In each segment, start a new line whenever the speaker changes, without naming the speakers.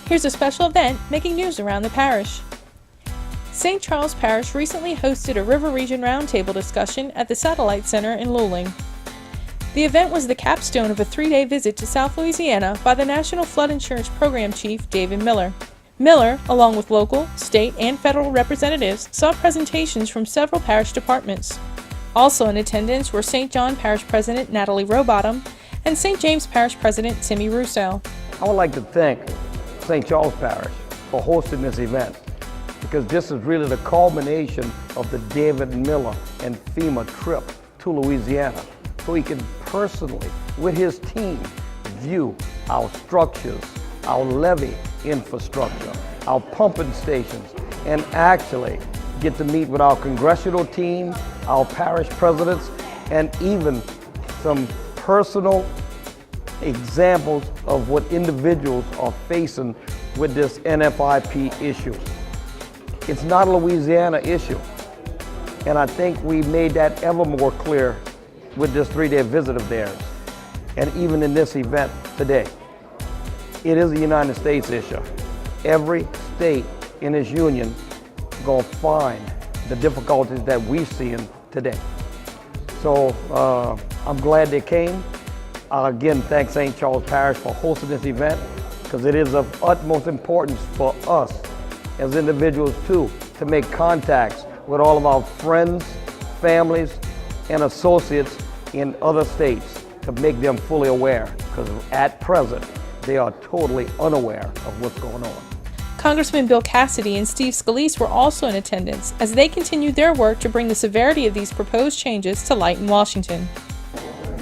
Here's a special event making news around the parish. St. Charles Parish recently hosted a River Region Roundtable discussion at the Satellite Center in Luling. The event was the capstone of a 3-day visit to South Louisiana by the National Flood Insurance Program Chief David Miller. Miller, along with local, state, and federal representatives, saw presentations from several parish departments. Also in attendance were St. John Parish President Natalie Rowbottom and St. James Parish President Timmy Russo.
I would like to thank St. Charles Parish for hosting this event, because this is really the culmination of the David Miller and FEMA trip to Louisiana, so he can personally, with his team, view our structures, our levee infrastructure, our pumping stations, and actually get to meet with our congressional team, our parish presidents, and even some personal examples of what individuals are facing with this NFIP issue. It's not a Louisiana issue, and I think we made that ever more clear with this 3-day visit of theirs, and even in this event today. It is a United States issue. Every state in this union gonna find the difficulties that we see in today. So I'm glad they came. I again thank St. Charles Parish for hosting this event, because it is of utmost importance for us as individuals too, to make contacts with all of our friends, families, and associates in other states to make them fully aware, because at present, they are totally unaware of what's going on.
Congressman Bill Cassidy and Steve Scalise were also in attendance as they continued their work to bring the severity of these proposed changes to light in Washington.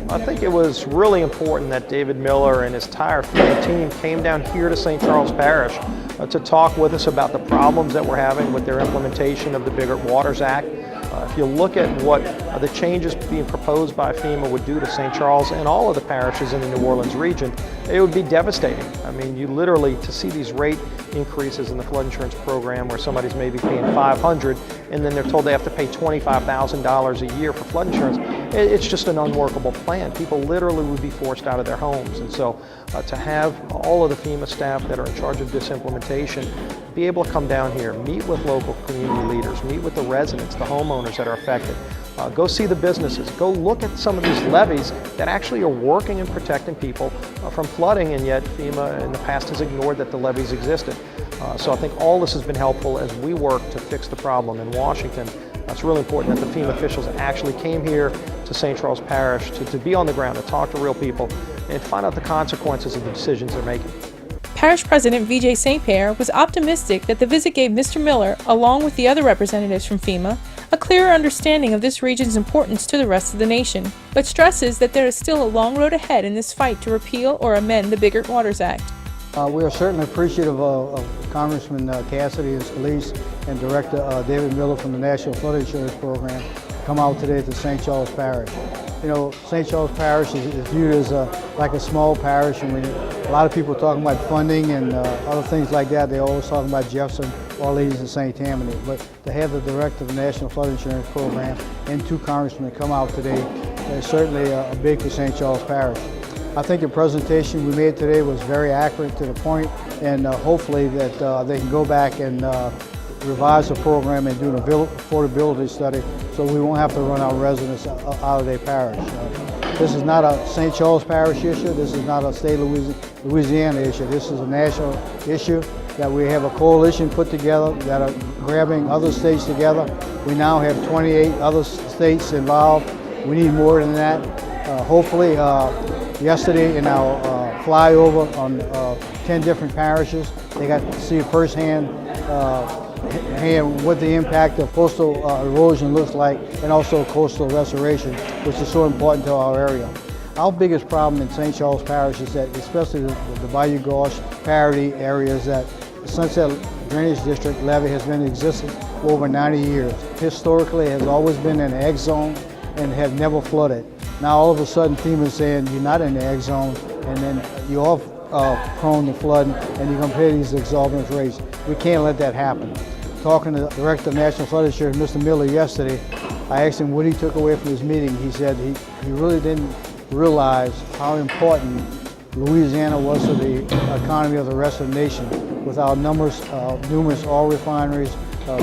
I think it was really important that David Miller and his entire FEMA team came down here to St. Charles Parish to talk with us about the problems that we're having with their implementation of the Biggert Waters Act. If you look at what the changes being proposed by FEMA would do to St. Charles and all of the parishes in the New Orleans region, it would be devastating. I mean, you literally, to see these rate increases in the flood insurance program where somebody's maybe paying $500 and then they're told they have to pay $25,000 a year for flood insurance, it's just an unworkable plan. People literally would be forced out of their homes. And so to have all of the FEMA staff that are in charge of this implementation be able to come down here, meet with local community leaders, meet with the residents, the homeowners that are affected, go see the businesses, go look at some of these levees that actually are working and protecting people from flooding, and yet FEMA in the past has ignored that the levees existed. So I think all this has been helpful as we work to fix the problem in Washington. It's really important that the FEMA officials actually came here to St. Charles Parish to be on the ground, to talk to real people, and find out the consequences of the decisions they're making.
Parish President V.J. St. Pierre was optimistic that the visit gave Mr. Miller, along with the other representatives from FEMA, a clearer understanding of this region's importance to the rest of the nation, but stresses that there is still a long road ahead in this fight to repeal or amend the Biggert Waters Act.
We are certainly appreciative of Congressman Cassidy and Scalise and Director David Miller from the National Flood Insurance Program come out today to St. Charles Parish. You know, St. Charles Parish is viewed as like a small parish, and a lot of people are talking about funding and other things like that. They're always talking about Jefferson, Orleans, and St. Tammany. But to have the Director of the National Flood Insurance Program and 2 congressmen come out today is certainly big for St. Charles Parish. I think the presentation we made today was very accurate to the point, and hopefully that they can go back and revise the program and do an affordability study so we won't have to run our residents out of their parish. This is not a St. Charles Parish issue. This is not a state of Louisiana issue. This is a national issue that we have a coalition put together that are grabbing other states together. We now have 28 other states involved. We need more than that. Hopefully, yesterday in our flyover on 10 different parishes, they got to see firsthand what the impact of coastal erosion looks like, and also coastal restoration, which is so important to our area. Our biggest problem in St. Charles Parish is that, especially the Bayou Gauche parity areas, that the Sunset Drainage District levee has been in existence for over 90 years. Historically, it has always been an egg zone and has never flooded. Now all of a sudden FEMA is saying you're not in the egg zone, and then you're prone to flooding, and you're going to pay these exorbitant rates. We can't let that happen. Talking to the Director of National Flood Insurance, Mr. Miller, yesterday, I asked him what he took away from this meeting. He said he really didn't realize how important Louisiana was to the economy of the rest of the nation with our numerous oil refineries,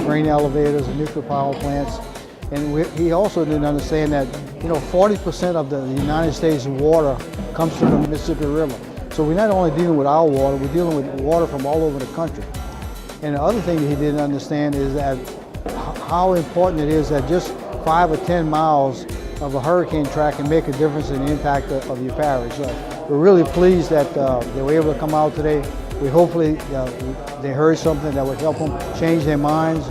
grain elevators, and nuclear power plants. And he also didn't understand that 40% of the United States water comes from the Mississippi River. So we're not only dealing with our water, we're dealing with water from all over the country. And the other thing that he didn't understand is that how important it is that just 5 or 10 miles of a hurricane track can make a difference in the impact of your parish. So we're really pleased that they were able to come out today. We hopefully they heard something that would help them change their minds.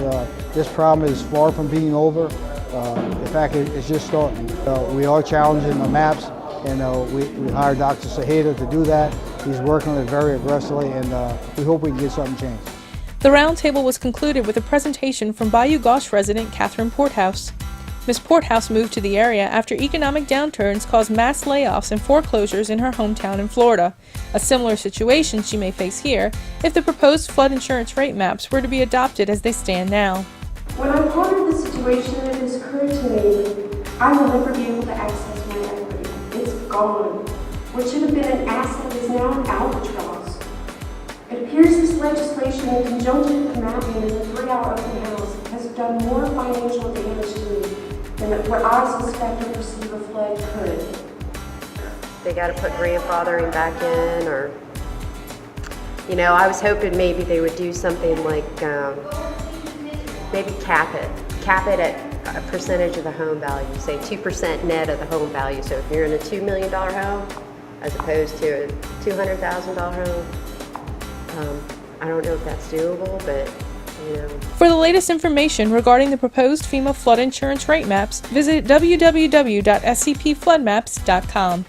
This problem is far from being over. In fact, it's just starting. We are challenging the maps, and we hired Dr. Saheda to do that. He's working on it very aggressively, and we hope we can get something changed.
The roundtable was concluded with a presentation from Bayou Gauche resident Catherine Porthouse. Ms. Porthouse moved to the area after economic downturns caused mass layoffs and foreclosures in her hometown in Florida. A similar situation she may face here if the proposed flood insurance rate maps were to be adopted as they stand now.
When I pondered the situation, it has occurred to me I will never be able to access my equity. It's gone. What should have been an asset is now an albatross. It appears this legislation, in conjunction with the mapping and the 3-hour open house, has done more financial damage to me than what I suspect or perceive a flood could.
They got to put grandfathering back in, or, I was hoping maybe they would do something like maybe cap it at a percentage of the home value, say 2% net of the home value. So if you're in a $2 million home as opposed to a $200,000 home, I don't know if that's doable, but
For the latest information regarding the proposed FEMA flood insurance rate maps, visit www.scpfloodmaps.com.